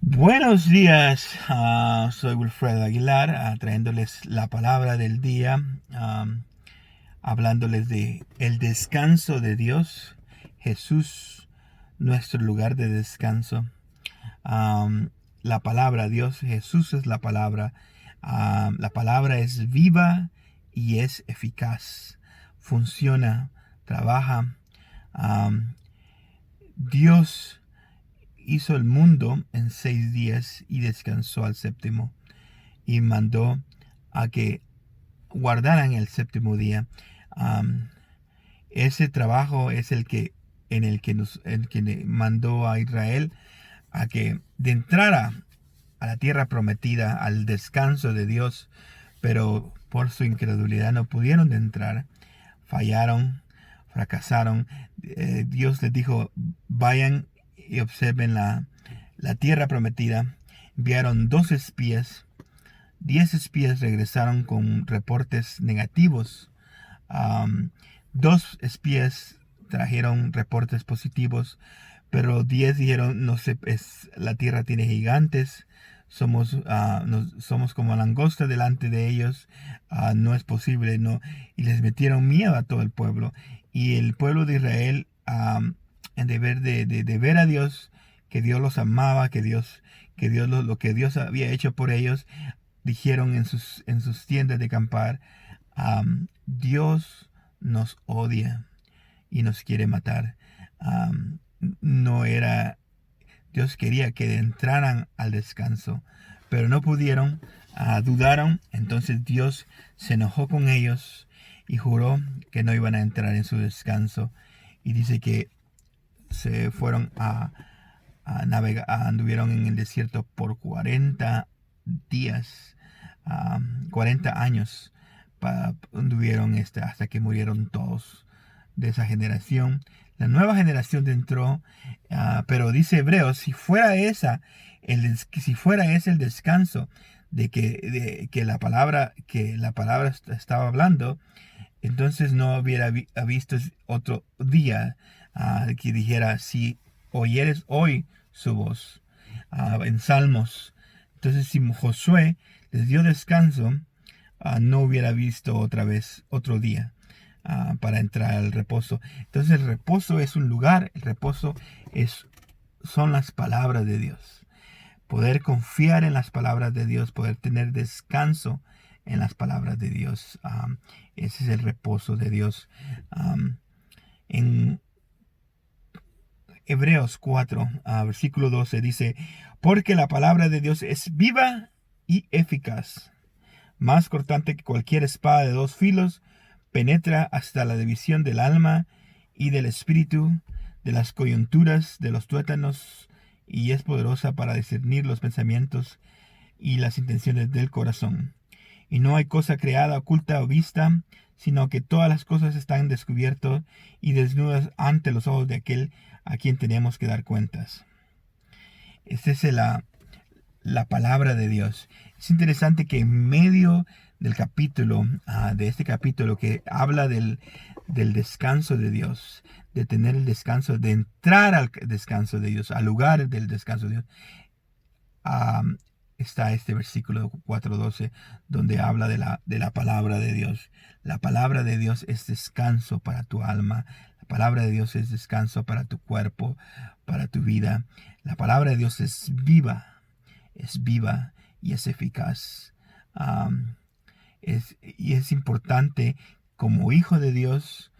Buenos días, soy Wilfredo Aguilar, trayéndoles la palabra del día, hablándoles de el descanso de Dios, Jesús, nuestro lugar de descanso. La palabra, Dios, Jesús es la palabra. La palabra es viva y es eficaz, funciona, trabaja. Am, Dios hizo el mundo en 6 días y descansó al séptimo y mandó a que guardaran el séptimo día. Um, Ese trabajo es el que mandó a Israel a que entrara a la tierra prometida, al descanso de Dios, pero por su incredulidad no pudieron entrar, fallaron, fracasaron. Dios les dijo, vayan y observen la tierra prometida. Enviaron 2 espías. 10 espías regresaron con reportes negativos. Um, 2 espías trajeron reportes positivos, pero 10 dijeron, no sé, la tierra tiene gigantes, somos como langosta delante de ellos, no es posible, no. Y les metieron miedo a todo el pueblo. Y el pueblo de Israel, en deber de ver a Dios, que Dios los amaba, que Dios lo que Dios había hecho por ellos, dijeron en sus tiendas de acampar, Dios nos odia y nos quiere matar. Um, no era, Dios quería que entraran al descanso, pero no pudieron, dudaron. Entonces Dios se enojó con ellos y juró que no iban a entrar en su descanso. Y dice que se fueron a navegar, anduvieron en el desierto por 40 días, 40 años, anduvieron hasta que murieron todos de esa generación. La nueva generación entró, pero dice Hebreos, si fuera ese el descanso que la palabra estaba hablando, entonces no hubiera visto otro día que dijera, si oyeres hoy su voz, en Salmos. Entonces, si Josué les dio descanso, no hubiera visto otra vez otro día para entrar al reposo. Entonces, el reposo es un lugar, el reposo son las palabras de Dios. Poder confiar en las palabras de Dios, poder tener descanso en las palabras de Dios. Ese es el reposo de Dios. En Hebreos 4, versículo 12 dice, porque la palabra de Dios es viva y eficaz, más cortante que cualquier espada de 2 filos, penetra hasta la división del alma y del espíritu, de las coyunturas, de los tuétanos, y es poderosa para discernir los pensamientos y las intenciones del corazón. Y no hay cosa creada, oculta o vista, sino que todas las cosas están descubiertas y desnudas ante los ojos de aquel a quien tenemos que dar cuentas. Esta es la palabra de Dios. Es interesante que en medio del capítulo, de este capítulo que habla del descanso de Dios, de tener el descanso, de entrar al descanso de Dios, al lugar del descanso de Dios, está este versículo 4:12, donde habla de la palabra de Dios. La palabra de Dios es descanso para tu alma. La palabra de Dios es descanso para tu cuerpo, para tu vida. La palabra de Dios es viva y es eficaz. Y es importante, como hijo de Dios,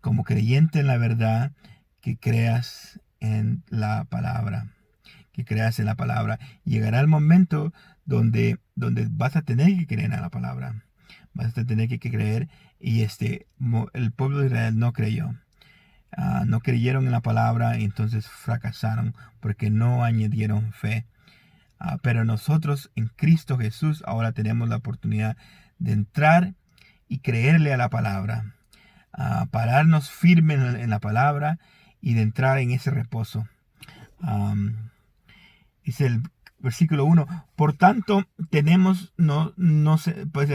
como creyente en la verdad, que creas en la palabra. Que creas en la palabra. Llegará el momento donde vas a tener que creer en la palabra. Vas a tener que creer. Y el pueblo de Israel no creyó. No creyeron en la palabra y entonces fracasaron porque no añadieron fe. Pero nosotros en Cristo Jesús ahora tenemos la oportunidad de entrar y creerle a la palabra. Pararnos firme en la palabra y de entrar en ese reposo. Dice el versículo 1, por tanto,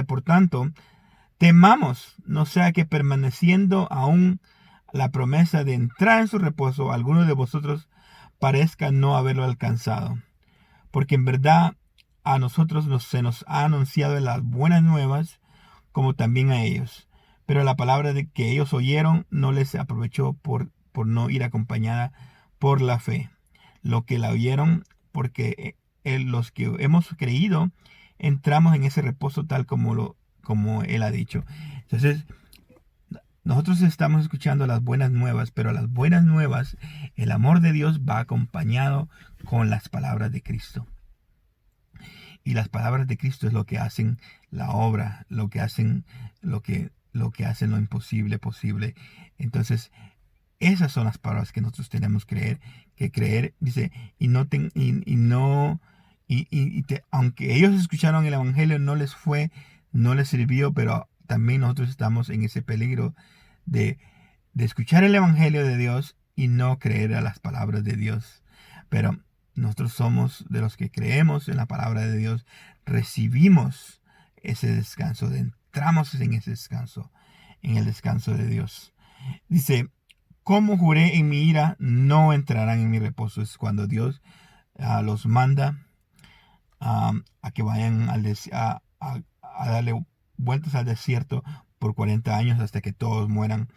por tanto, temamos, no sea que permaneciendo aún la promesa de entrar en su reposo, alguno de vosotros parezca no haberlo alcanzado. porque en verdad a nosotros se nos ha anunciado las buenas nuevas, como también a ellos. Pero la palabra de que ellos oyeron no les aprovechó por no ir acompañada por la fe. Lo que la oyeron, porque los que hemos creído, entramos en ese reposo tal como Él ha dicho. Entonces, nosotros estamos escuchando las buenas nuevas, pero las buenas nuevas, el amor de Dios va acompañado con las palabras de Cristo. Y las palabras de Cristo es lo que hacen la obra, lo que hacen lo imposible posible. Entonces, esas son las palabras que nosotros tenemos que creer, dice, y no aunque ellos escucharon el evangelio, no les sirvió, pero también nosotros estamos en ese peligro de, de escuchar el evangelio de Dios y no creer a las palabras de Dios. Pero nosotros somos de los que creemos en la palabra de Dios, recibimos ese descanso, entramos en ese descanso, en el descanso de Dios. Dice, como juré en mi ira, no entrarán en mi reposo. Es cuando Dios los manda a que vayan a darle vueltas al desierto por 40 años hasta que todos mueran.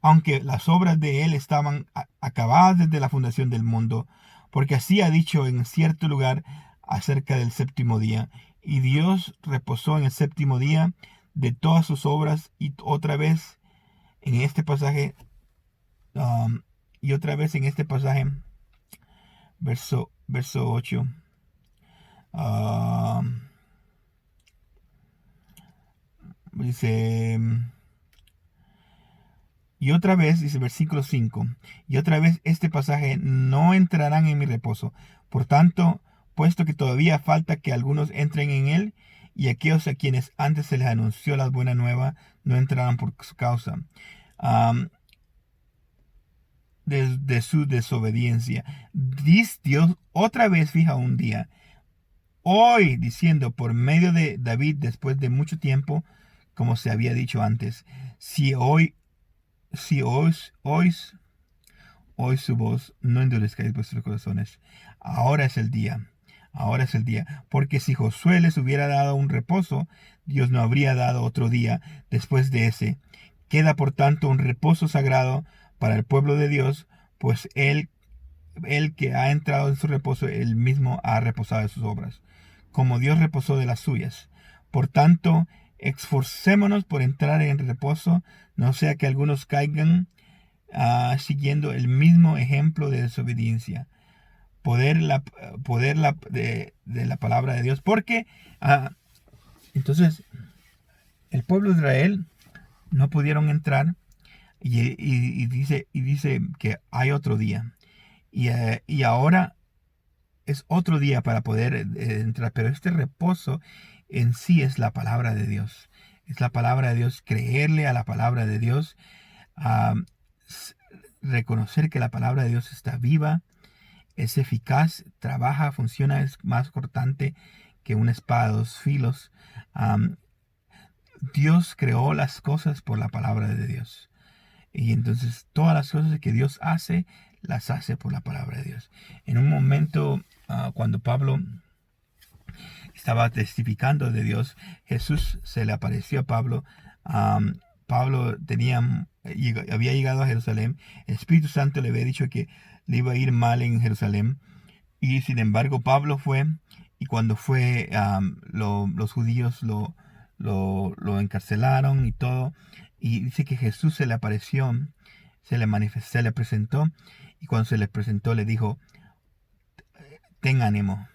Aunque las obras de Él estaban acabadas desde la fundación del mundo, porque así ha dicho en cierto lugar acerca del séptimo día. Y Dios reposó en el séptimo día de todas sus obras. Y otra vez en este pasaje, verso 8. Dice, y otra vez, dice versículo 5, y otra vez este pasaje, no entrarán en mi reposo. Por tanto, puesto que todavía falta que algunos entren en él, y aquellos a quienes antes se les anunció la buena nueva, no entrarán por su causa de su desobediencia. Dice Dios otra vez, fija un día, hoy diciendo por medio de David después de mucho tiempo, como se había dicho antes, si oís su voz, no endurezcáis vuestros corazones. Ahora es el día, ahora es el día. Porque si Josué les hubiera dado un reposo, Dios no habría dado otro día después de ese. Queda por tanto un reposo sagrado para el pueblo de Dios, pues él que ha entrado en su reposo, él mismo ha reposado de sus obras, como Dios reposó de las suyas. Por tanto, esforcémonos por entrar en reposo, no sea que algunos caigan siguiendo el mismo ejemplo de desobediencia. De la palabra de Dios. Porque entonces el pueblo de Israel no pudieron entrar y dice que hay otro día. Y ahora es otro día para poder entrar. Pero este reposo en sí es la palabra de Dios. Es la palabra de Dios. Creerle a la palabra de Dios. Reconocer que la palabra de Dios está viva, es eficaz, trabaja, funciona, es más cortante que una espada de dos filos. Dios creó las cosas por la palabra de Dios. Y entonces todas las cosas que Dios hace, las hace por la palabra de Dios. En un momento, cuando Pablo estaba testificando de Dios, Jesús se le apareció a Pablo. Pablo había llegado a Jerusalén. El Espíritu Santo le había dicho que le iba a ir mal en Jerusalén. Y sin embargo, Pablo fue. Y cuando fue, los judíos lo encarcelaron y todo. Y dice que Jesús se le apareció, se le presentó. Y cuando se le presentó, le dijo: ten ánimo.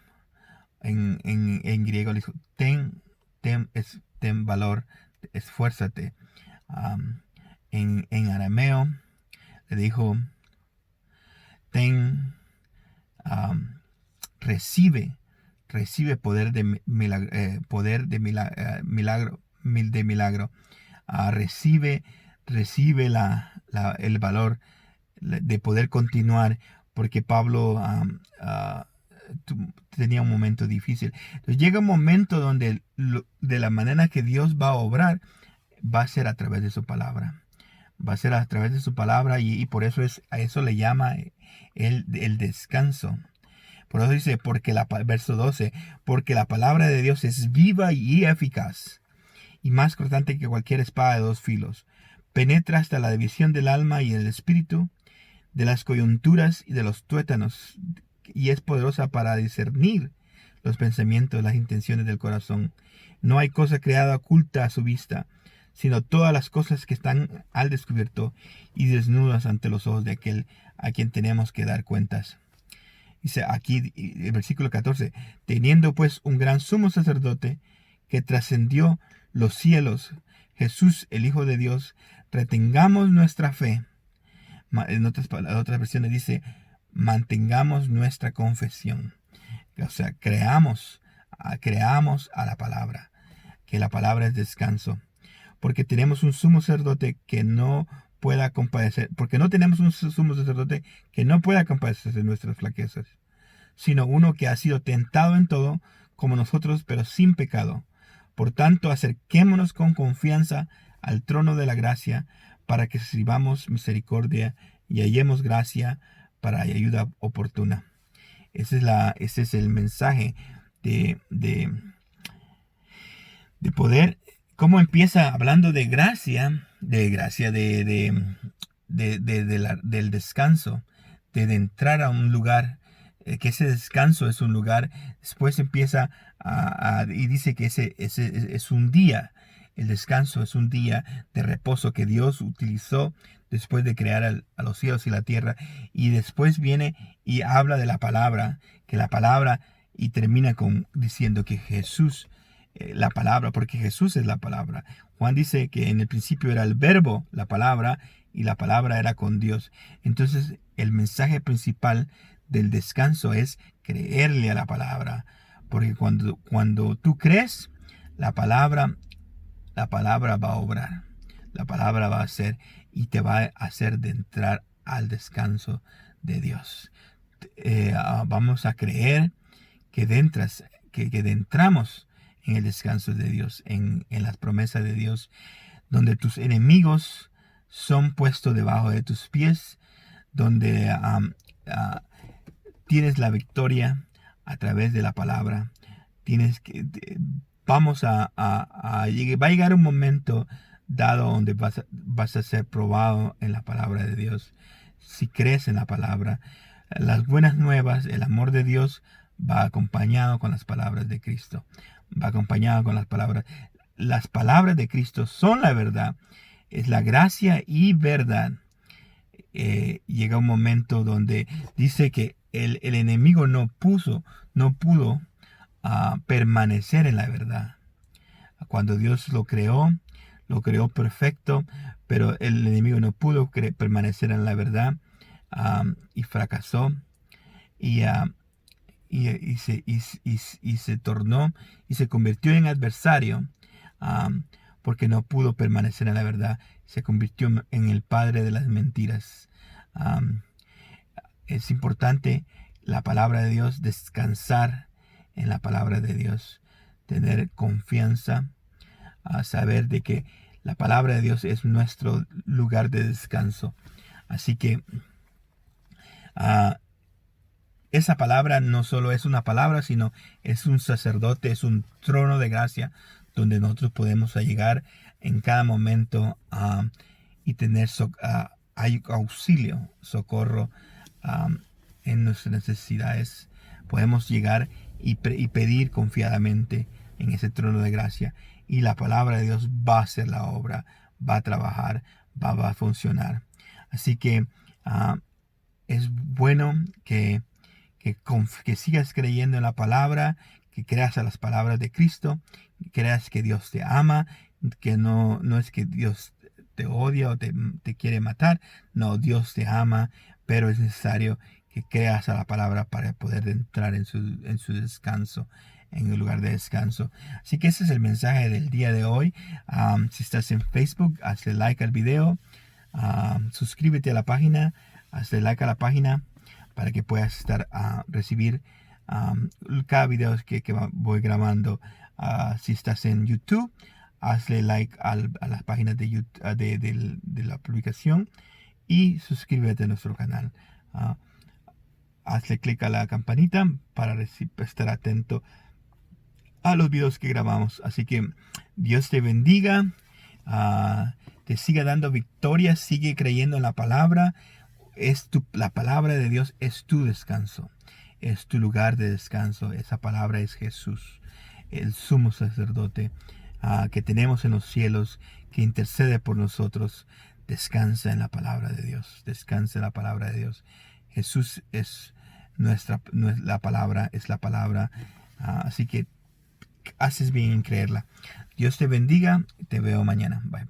En griego le dijo: ten valor, esfuérzate. En arameo le dijo: ten, recibe poder de milagro. Recibe el valor de poder continuar, porque Pablo tenía un momento difícil. Entonces llega un momento donde de la manera que Dios va a obrar, va a ser a través de su palabra. Va a ser a través de su palabra, y por eso a eso le llama el descanso. Por eso dice, verso 12, porque la palabra de Dios es viva y eficaz, y más cortante que cualquier espada de dos filos. Penetra hasta la división del alma y el espíritu, de las coyunturas y de los tuétanos, y es poderosa para discernir los pensamientos, las intenciones del corazón. No hay cosa creada oculta a su vista, sino todas las cosas que están al descubierto y desnudas ante los ojos de aquel a quien tenemos que dar cuentas. Dice aquí el versículo 14, teniendo pues un gran sumo sacerdote que trascendió los cielos, Jesús el Hijo de Dios, retengamos nuestra fe. En otras versiones dice, mantengamos nuestra confesión. O sea, creamos a la palabra, que la palabra es descanso. Porque tenemos un sumo sacerdote que no pueda compadecer, porque no tenemos un sumo sacerdote que no pueda compadecerse de nuestras flaquezas, sino uno que ha sido tentado en todo, como nosotros, pero sin pecado. Por tanto, acerquémonos con confianza al trono de la gracia, para que recibamos misericordia y hallemos gracia para ayuda oportuna. Ese es el mensaje de poder. ¿Cómo empieza hablando de gracia? Del descanso, de entrar a un lugar, que ese descanso es un lugar. Después empieza y dice que ese es un día. El descanso es un día de reposo que Dios utilizó después de crear a los cielos y la tierra. Y después viene y habla de la palabra, y termina diciendo que Jesús, la palabra, porque Jesús es la palabra. Juan dice que en el principio era el verbo, la palabra, y la palabra era con Dios. Entonces, el mensaje principal del descanso es creerle a la palabra, porque cuando tú crees, la palabra va a obrar, la palabra va a hacer y te va a hacer de entrar al descanso de Dios. Vamos a creer que entramos en el descanso de Dios, en las promesas de Dios, donde tus enemigos son puestos debajo de tus pies, donde tienes la victoria a través de la palabra. Va a llegar un momento dado donde vas a ser probado en la palabra de Dios. Si crees en la palabra, las buenas nuevas, el amor de Dios va acompañado con las palabras de Cristo. Va acompañado con las palabras. Las palabras de Cristo son la verdad. Es la gracia y verdad. Llega un momento donde dice que el enemigo no pudo permanecer en la verdad. Cuando Dios lo creó perfecto, pero el enemigo no pudo permanecer en la verdad, y fracasó, y se tornó y se convirtió en adversario, porque no pudo permanecer en la verdad. Se convirtió en el padre de las mentiras. Es importante la palabra de Dios, descansar en la palabra de Dios, tener confianza, saber de que la palabra de Dios es nuestro lugar de descanso. Así que esa palabra no solo es una palabra, sino es un sacerdote, es un trono de gracia donde nosotros podemos llegar en cada momento, y tener auxilio, socorro en nuestras necesidades. Podemos llegar y pedir confiadamente en ese trono de gracia, y la palabra de Dios va a hacer la obra, va a trabajar, va a funcionar. Así que es bueno que sigas creyendo en la palabra, que creas a las palabras de Cristo, que creas que Dios te ama, que no es que Dios te odia o te quiere matar. No, Dios te ama, pero es necesario que creas a la palabra para poder entrar en su descanso, en el lugar de descanso. Así que ese es el mensaje del día de hoy. Si estás en Facebook, hazle like al video, suscríbete a la página, hazle like a la página, para que puedas recibir cada video que voy grabando. Si estás en YouTube, hazle like a las páginas de la publicación, y suscríbete a nuestro canal. hazle clic a la campanita para estar atento a los videos que grabamos. Así que Dios te bendiga, te siga dando victoria, sigue creyendo en la palabra. La palabra de Dios es tu descanso, es tu lugar de descanso. Esa palabra es Jesús, el sumo sacerdote que tenemos en los cielos, que intercede por nosotros. Descansa en la palabra de Dios, descansa en la palabra de Dios. Jesús es la palabra, es la palabra. Así que haces bien en creerla. Dios te bendiga, te veo mañana. Bye.